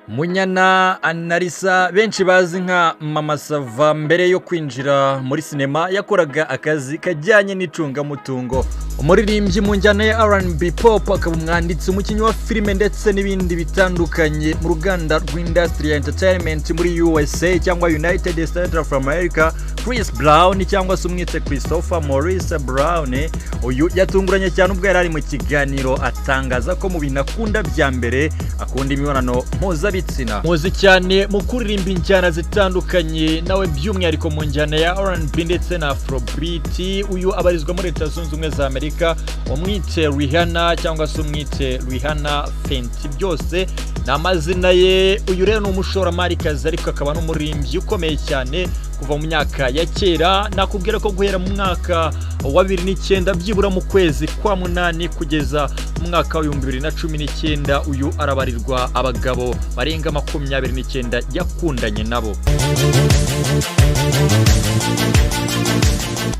Munyana Analisa benshi bazi nka Mama Sava mbere yo kwinjira muri sinema yakoraga akazi kajyanye n'icungamutungo. Umuririmbyi mu njyana ya R&B pop, akaba umwanditsi, umukinnyi wa filime ndetse n'ibindi bitandukanye mu ruganda rw'industry ya entertainment muri USA cyangwa United States of America. Chris Brown cyangwa se umwite Christopher Maurice Brown, uyu yatunguranye cyane ubwo yari ari mu kiganiro atangaza ko mu bintu akunda bya mbere akunda imibonano mpuzabitsina. Muzi cyane mu kuririmba injyana zitandukanye, nawe by'umwihariko mu njyana ya R&B ndetse na Afrobeat. Uyu abarizwa muri Leta Zunze Ubumwe za Amerika, umwite Rihanna cyangwa se umwite Rihanna Fenty, byose ni amazina ye. Uyu rero ni umushoramarikazi ariko akaba n'umuririmbyi ukomeye cyane kuva mu myaka ya kera. Nakubwira ko guhera mu mwaka wa 2009 byibura mu kwezi kwa 8 kugeza mu mwaka wa 2019 uyu arabarirwa abagabo barenga 29 yakundanye nabo.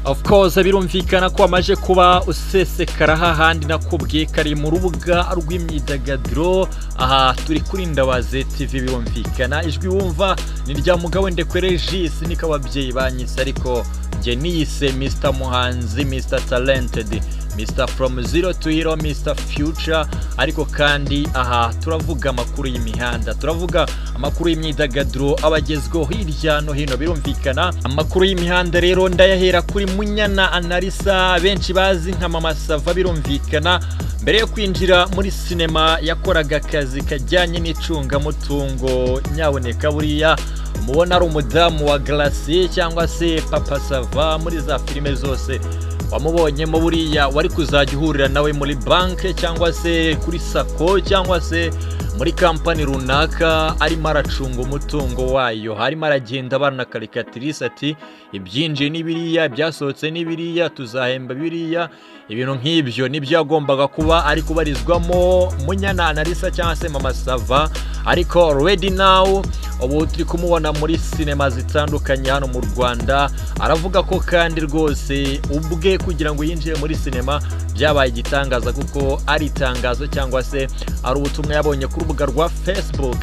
Of course birumvikana ko amaje kuba usesekara hahandi nakubwiye kari mu rubuga rw'imyidagaduro. Aha turi kuri Ndabaze TV, birumvikana ijwi wumva ni rya mugabo Ndekweregis, niko ababyeyi banyise, ariko nge niyise Mr Muhanzi, Mr Talented, Mr From Zero to Hero, Mr Future. Ariko kandi aha turavuga amakuru y'imihanda, turavuga amakuru y'imyidagaduro abagezweho hirya no hino. Birumvikana amakuru y'imihanda rero ndayahera kuri Munyana Analisa benshi bazi nka Mama Sava. Birumvikana mbere yo kwinjira muri sinema yakoraga akazi kajyanye n'icungamutungo. Nyaboneka buriya umubona ari umudamu wa Glacier cyangwa se Papa Sava muri za filime zose wamubonyemo. Buriya wari kuzajya uhurira nawe muri banke cyangwa se kuri sako cyangwa se muri kampani runaka arimo aracunga umutungo wayo, harimo aragenda abana karikatrice ati ibyinjiye n'ibiriya, byasohotse n'ibiriya, tuzahemba biriya. Ibintu nk'ibyo nibyo yagombaga kuba ari kubarizwamo Munyana Analisa cyangwa se Mama Sava. Ariko already now ubu turi kumubona muri sinema zitandukanye hano mu Rwanda. Aravuga ko kandi rwose ubwe kugira ngo yinjire muri sinema byabaye igitangaza, kuko ari itangazo cyangwa se ari ubutumwa yabonye ku rubuga rwa Facebook.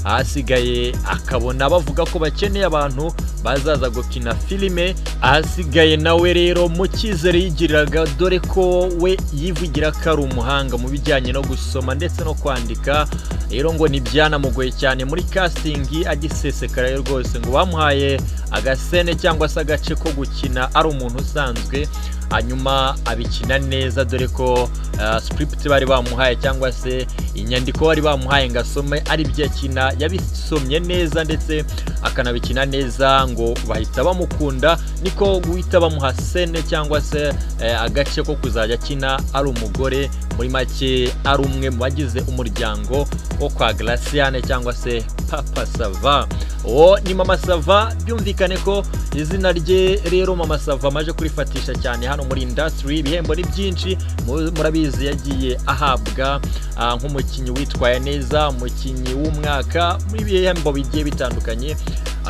Ahasigaye akabona bavuga ko bakeneye abantu bazaza gukina filime. Ahasigaye nawe rero mu cyizere yigiriraga, dore ko we yivugira ko ari umuhanga mu bijyanye no gusoma ndetse no kwandika. Rero ngo nibyanamugoye cyane muri casting agisesekara rwose, ngo bamuhaye agasene cyangwa se agace ko gukina ari umuntu usanzwe, hanyuma abikina neza, dore ko script bari bamuhaye cyangwa se inyandiko bari bamuhaye ngasome ari byo akina yabisomye neza ndetse akanabikina neza, ngo bahita bamukunda. Niko guhita bamuha sene cyangwa se agace ko kuzajya akina ari umugore, muri make ari umwe mu bagize umuryango wo kwa Glaciane cyangwa se Papa Sava. Ni Mama Sava. Byumvikane ko izina rye rero Mama Sava amaje kurifatisha cyane hano muri industry. Ibihembo ni byinshi, murabizi yagiye ahabwa nk'umukinnyi witwaye neza, umukinnyi w'umwaka, muri bihembo bigiye bitandukanye.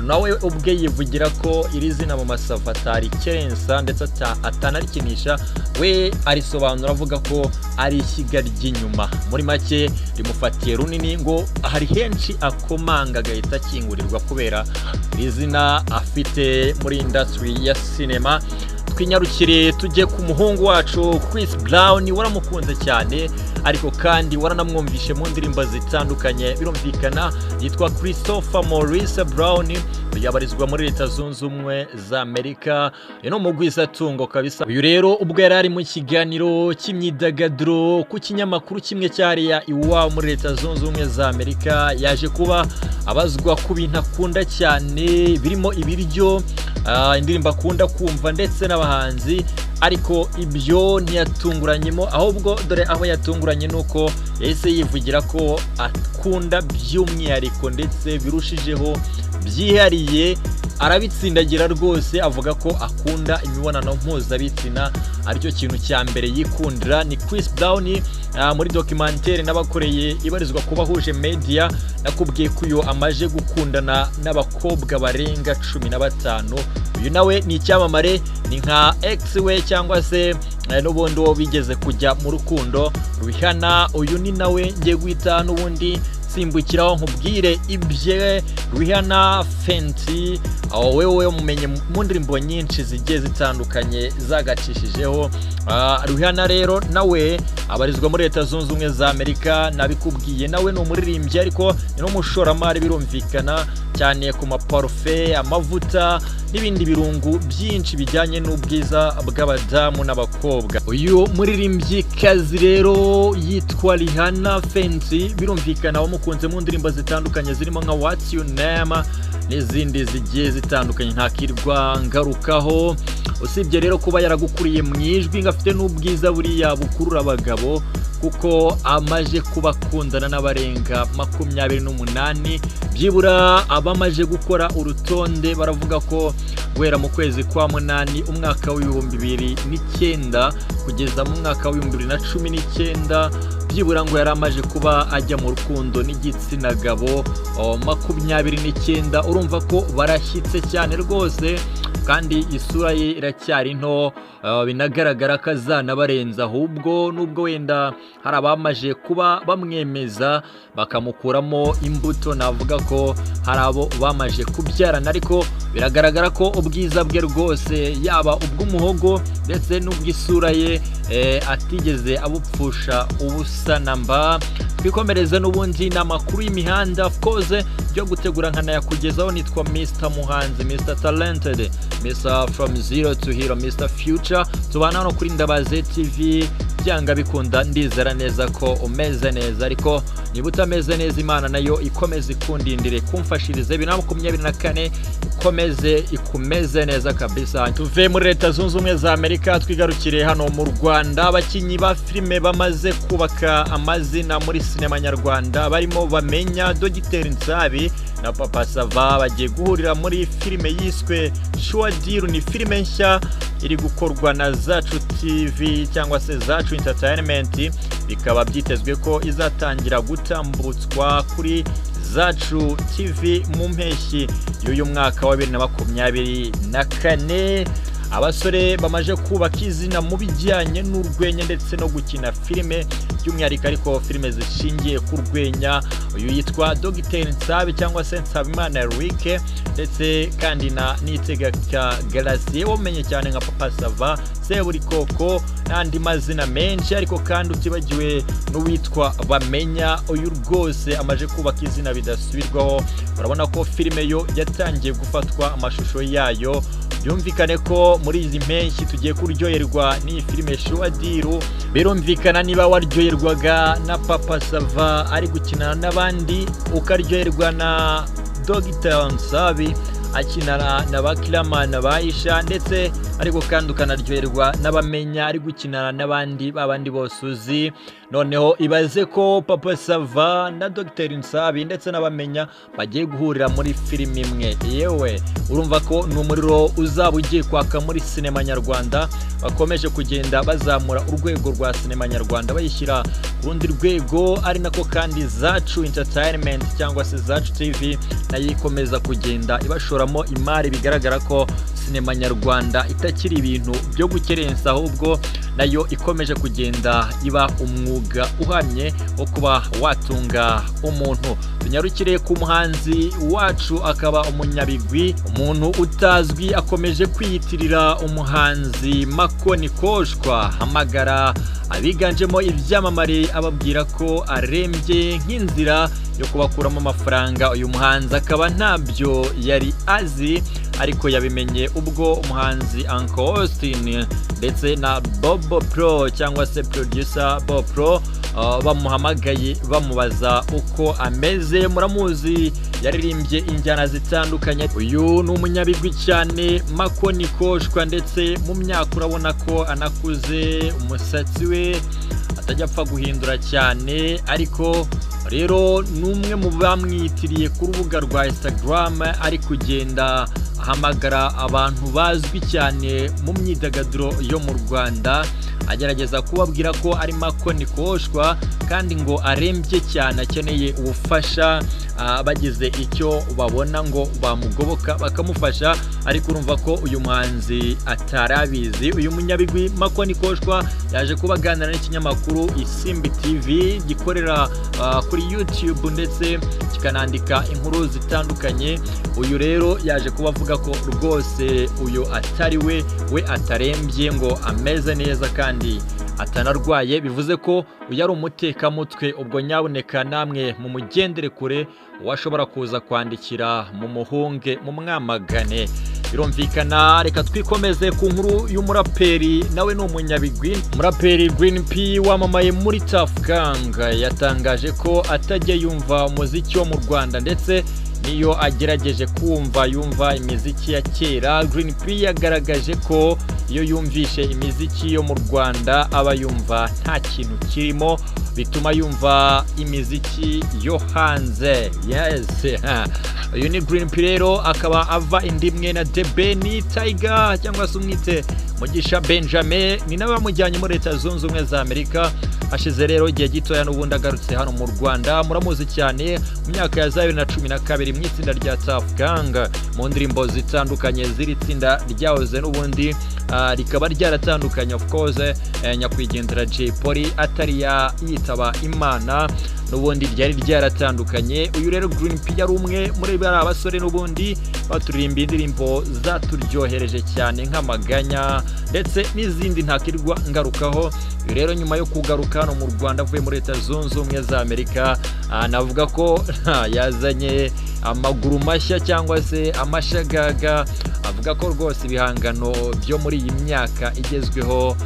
Nawe ubwe yivugira ko iri zina Mama Sava atari kerensa ndetse atanarikinisha. We arisobanura avuga ko ari ishyiga ry'inyuma, muri make rimufatiye runini, ngo hari henshi akomanga agahita akingurirwa kubera iri zina afite muri industry ya sinema. Twinyarukire tujye ku muhungu wacu Chris Brown. Waramukunze cyane ariko kandi waranamwumvishe mu ndirimbo zitandukanye. Birumvikana yitwa Christopher Maurice Brown, yabarizwa muri Leta Zunze Ubumwe za Amerika. Yeno mugwiza tungo kabisa. Uyu rero ubwo yari ari mu kiganiro cy'imyidagaduro ku kinyamakuru kimwe cyariya iwabo muri Leta Zunze Ubumwe za Amerika, yaje kuba abazwa ku bintu akunda cyane birimo ibiryo, indirimbo akunda kumva ndetse n'abahanzi. Ariko ibyo ntiyatunguranyemo, ahubwo dore aho yatunguranye nuko yahise yivugira ko akunda by'umwihariko ndetse birushijeho byihariye, arabitsindagira rwose. Avuga ko akunda imibonano mpuzabitsina, aricyo kintu cya mbere yikundira. Ni Chris Brown muri documentaire n'abakoreye ibarizwa ku Bahuje Media, nakubwiye ko uyu amaje gukundana n'abakobwa barenga 15. Uyu nawe ni icyamamare, ni nka ex we cyangwa se n'ubundi wo bigeze kujya mu rukundo. Rihanna uyu ni nawe ngiye guhita n'ubundi gusimbukiraho nkubwire ibye Rihanna Fenty wewe mumenye mu ndirimbo nyinshi zigiye zitandukanye zagacishijeho. Rihanna rero nawe abarizwa muri Leta Zunze Ubumwe za Amerika, nabikubwiye nawe ni umuririmbyi ariko ni n'umushoramari birumvikana cyane ku maparufe, amavuta n'ibindi birungu byinshi bijyanye n'ubwiza bw'abadamu n'abakobwa. Uyu muririmbyi kazi rero yitwa Rihanna Fenty, birumvikana wamukunze mu ndirimbo zitandukanye zirimo nka What's Your Name n'izindi zigiye zitandukanye ntakirwa ngarukaho. Usibye rero kuba yaragukuriye mu ijwi ngafite n'ubwiza buriya bukurura abagabo, kuko amaje kuba akundana n'abarenga 28 byibura abamaje gukora urutonde baravuga ko guhera mu kwezi kwa munani umwaka w'2009 kugeza mu mwaka w'2019 byibura ngo yaramaje kuba ajya mu rukundo n'igitsina gabo 29. urumva ko barashyitse cyane rwose, kandi isura ye iracyari nto, binagaragara ko azanabarenza, ahubwo nubwo wenda hari abamaje kuba bamwemeza bakamukuramo imbuto, navuga ko hari abo bamaje kubyarana, ariko biragaragara ko ubwiza bwe rwose yaba ubw'umuhogo ndetse n'ubw'isura ye atigeze abupfusha ubusa namba. Twikomereze n'ubundi n'amakuru y'imihanda, of course byo gutegura nkanayakugezaho. Nitwa Mr Muhanzi, Mr Talented, Mr From Zero to Hero, Mr Future. Tubana no kuri Ndabaze TV, byanga bikunda ndizera neza ko umeze neza, ariko niba utameze neza Imana nayo ikomeze ikundindire kumfashirize 2024 ikumeze neza kabisa. Tuve muri Leta Zunze Ubumwe za Amerika twigarukire hano mu Rwanda. Abakinyi ba filime bamaze kubaka amazina muri sinema nyarwanda barimo Bamenya, Dogiteri Nsabi na Papa Sava bagiye guhurira muri filime yiswe Shwadiru. Ni filime nshya iri gukorwa na Zacu TV cyangwa se Zacu Entertainment, bikaba byitezwe ko izatangira gutambutswa kuri Zacu TV mu mpeshyi y'uyu mwaka wa 2024. Abasore bamaje kubaka izina mu bijyanye n'urwenya ndetse no gukina filime by'umwihariko, ariko filime zishingiye ku rwenya. Uyu yitwa Dogiteri Nsabi cyangwa se Nsabimana Eric, ndetse kandi na Nitegeka Galaxie wamenye cyane nka Papa Sava, Seburikoko n'andi mazina menshi, ariko kandi utibagiwe n'uwitwa Bamenya. Uyu rwose amaje kubaka izina bidasubirwaho. Urabona ko filime yo yatangiye gufatwa amashusho yayo. Byumvikane ko muri izi mpeshyi tugiye kuryoherwa ni filime Shwadiru. Birumvikana niba waryoherwaga na Papa Sava ari gukina n'abandi, ukaryoherwa na Dogiteri Nsabi akinana na Bakirama na Baisha, ndetse ariko kandi ukanaryoherwa n'Abamenya ari gukinana n'abandi babandi bose uzi. Noneho ibaze ko Papa Sava na Dogiteri Nsabi ndetse n'Abamenya bagiye guhurira muri filime imwe. Yewe urumva ko ni umuriro uzaba ugiye kwaka muri sinema nyarwanda. Bakomeje kugenda bazamura urwego rwa sinema nyarwanda bayishyira ku rundi rwego, ari nako kandi Zacu Entertainment cyangwa se Zacu TV nayo ikomeza kugenda ibashoramo imari. Bigaragara ko sinema nyarwanda itakiri ibintu byo gukerensa, ahubwo nayo ikomeje kugenda iba umwuga uhamye wo kuba watunga umuntu. Tunyarukire ku muhanzi wacu akaba umunyabigwi, umuntu utazwi akomeje kwiyitirira umuhanzi Makoni Koshwa, hamagara abiganjemo ibyamamare ababwira ko arembye nk'inzira yo kubakuramo amafaranga. Uyu muhanzi akaba ntabyo yari azi, ariko yabimenye ubwo umuhanzi Uncle Austin ndetse na Bobo Pro cyangwa se producer Bobo Pro bamuhamagaye bamubaza uko ameze. Muramuzi yaririmbye injyana zitandukanye. Uyu ni umunyabigwi cyane Makoni Koshwa, ndetse mu myaka urabona ko anakuze, umusatsi we atajya apfa guhindura cyane, ariko rero numwe mu bamwitiriye ku rubuga rwa Instagram ari kugenda ahamagara abantu bazwi cyane mu myidagaduro yo mu Rwanda, agerageza kubabwira ko ari Makoni Koshwa kandi ngo arembye cyane akeneye ubufasha. bagize icyo babona ngo bamugoboka bakamufasha, ariko urumva ko uyu muhanzi atarabizi. Uyu munyabigwi Makoni Koshwa yaje kubaganira n'ikinyamakuru Isimbi TV gikorera kuri YouTube ndetse kikanandika inkuru zitandukanye. Uyu rero yaje kubavuga ko rwose uyu atari we atarembye, ngo ameze neza kandi atanarwaye, bivuze ko uyu ari umutekamutwe. Ubwo nyaboneka namwe mu mugendere kure, washobora kuza kwandikira mu muhunge mu mwamagane. Birumvikana, reka twikomeze ku nkuru y'umuraperi, nawe ni umunyabigwi. Umuraperi Green P wamamaye muri Tough Gang yatangaje ko atajya yumva umuziki wo mu Rwanda, ndetse niyo agerageje yumva imiziki ya kera. Green P yagaragaje ko iyo yumvishe imiziki yo mu Rwanda aba yumva nta kintu kirimo, bituma yumva imiziki yo hanze. Yes. Uyu ni Green P rero, akaba ava indimwe na Debeni Tiger cyangwa se umwite Mugisha Benjamin, ni nawe bamujyanye muri Leta Zunze Ubumwe za Amerika. Ashize rero igihe gitoya n'ubundi agarutse hano mu Rwanda. Muramuzi cyane mu myaka ya 2012 mu itsinda rya Tough Gang, mu ndirimbo zitandukanye ziri tsinda ryahoze n'ubundi rikaba ryaratandukanye of course nyakwigendera Jay Polly atari yitaba Imana, n'ubundi ryari ryaratandukanye. Uyu rero Green P yari umwe muri bari abasore n'ubundi baturirimba indirimbo zaturyohereje cyane nk'amaganya ndetse n'izindi ntakirwa ngarukaho. Uyu rero nyuma yo kugaruka hano mu Rwanda avuye muri Leta Zunze Ubumwe za Amerika, navuga ko yazanye amaguru mashya cyangwa se amashagaga. Avuga ko rwose ibihangano byo muri iyi myaka igezweho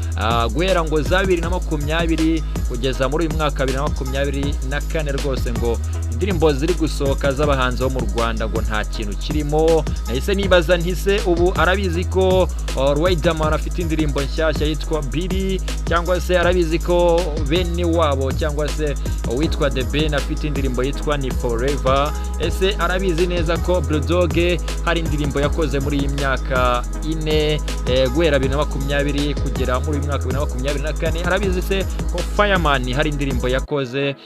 guhera ngo za 2020 kugeza muri uyu mwaka 2024 rwose ngo indirimbo ziri gusohoka z'abahanzi bo mu Rwanda ngo nta kintu kirimo. Nahise nibaza ntise ubu arabizi ko RWANDA afite indirimbo nshyashya yitwa Biri, cyangwa se arabizi ko bene wabo cyangwa se witwa The Ben afite indirimbo yitwa Ni Forever. Ese arabizi neza ko Bulldog hari indirimbo yakoze muri iyi myaka 4 guhera 2020 kugera muri uyu mwaka 2024. Arabizi se ko Fireman hari indirimbo yakoze.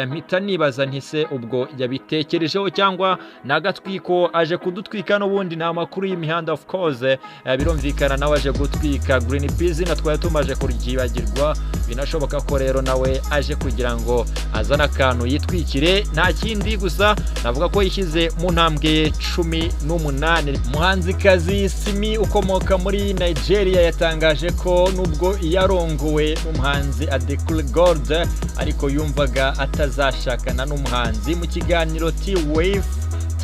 Mpita nibaza ntise ubwo yabitekerejeho cyangwa nagatwiko aje kudutwika n'ubundi na amakuru y'imihanda of course. Birumvikana nawe aje gutwika Green P zina twari tumaje kuryibagirwa, binashoboka ko rero nawe aje kugira ngo azana akantu yitwikire, nta kindi gusa navuga ko yishyize mu ntambwe 18. Muhanzikazi Simi ukomoka muri Nigeria yatangaje ko nubwo yarongowe n'umuhanzi Adekule Gold ariko yumvaga atazashakana n'umuhanzi. Mu kiganiro T-Wave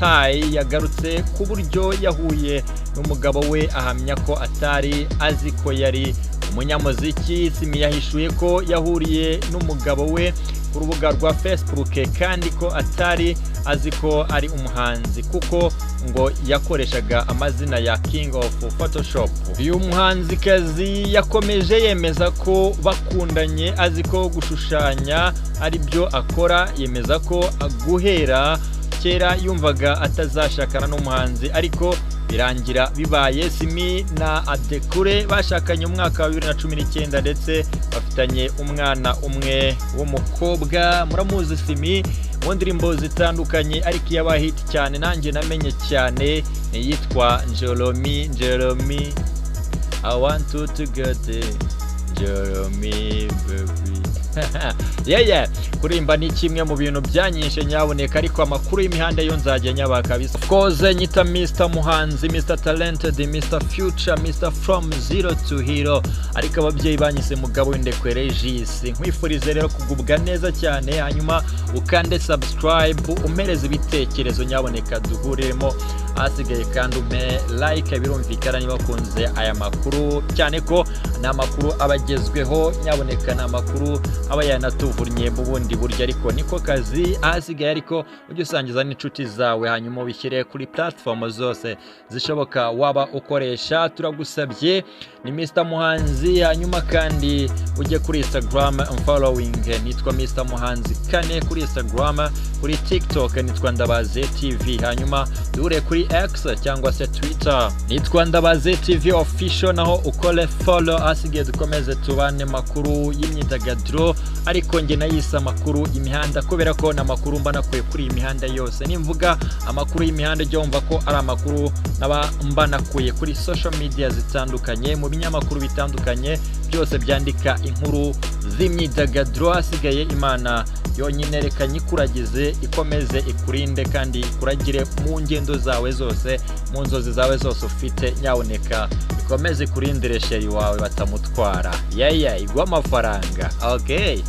Tai yagarutse ku buryo yahuye n'umugabo we, ahamya ko atari azi ko yari umunyamuziki. Simi yahishuye ko yahuriye n'umugabo we ku rubuga rwa Facebook kandi ko atari azi ko ari umuhanzi kuko ngo yakoreshaga amazina ya King of Photoshop. Uyu muhanzikazi yakomeje yemeza ko bakundanye, azi ko gushushanya ari byo akora. Yemeza ko guhera kera yumvaga atazashakana n'umuhanzi ariko birangira bibaye. Simi na Adekure bashakanye umwaka wa 2019 ndetse bafitanye umwana umwe w'umukobwa. Muramuzi Simi mu ndirimbo zitandukanye, ariko yabahit cyane nanjye namenye cyane yitwa Jeremy I want to get Jeremy baby. Yeah. Kurimba ni kimwe mu bintu byanyishe nyaboneka, ariko amakuru y'imihanda yo nzajya nyaba kabisa. Of course nyita Mr Muhanzi, Mr Talented, Mr Future, Mr From Zero to Hero, ariko ababyeyi banyise mugabo w'indekwe Regis. Nkwifurize rero kugubwa neza cyane, hanyuma ukande subscribe, umereze ibitekerezo nyaboneka duhuremo asigaye kandi ume like. Birumvikana niba kunze aya makuru cyane ko n'amakuru abagezweho nyaboneka n'amakuru aba yanatuvurnye mu bundi buryo, ariko niko kazi asigaye. Ariko ujye usangiza n'inshuti zawe, hanyuma ubishyire kuri platform zose zishoboka waba ukoresha. Turagusabye ni Mr Muhanzi, hanyuma kandi ujye kuri Instagram following nitwa Mr Muhanzi kane kuri Instagram, kuri TikTok nitwa Ndabaze TV, hanyuma duhure kuri X cyangwa se Twitter nitwa Ndabaze TV official, naho ukole follow asigaye dukomeze tubane makuru y'imyidagaduro ariko nge nayise amakuru y'imihanda kubera ko namakuru mba nakuye kuri imihanda yose. Nimvuga amakuru y'imihanda jya wumva ko ari amakuru mba nakuye kuri social media zitandukanye, mu binyamakuru bitandukanye byose byandika inkuru z'imyidagaduro. Hasigaye Imana yonyine reka nyikuragize, ikomeze ikurinde kandi ikuragire mu ngendo zawe zose, mu nzozi zawe zose ufite. Nyaboneka ikomeze kurindire sheri wawe batamutwara, igwa amafaranga. Okay.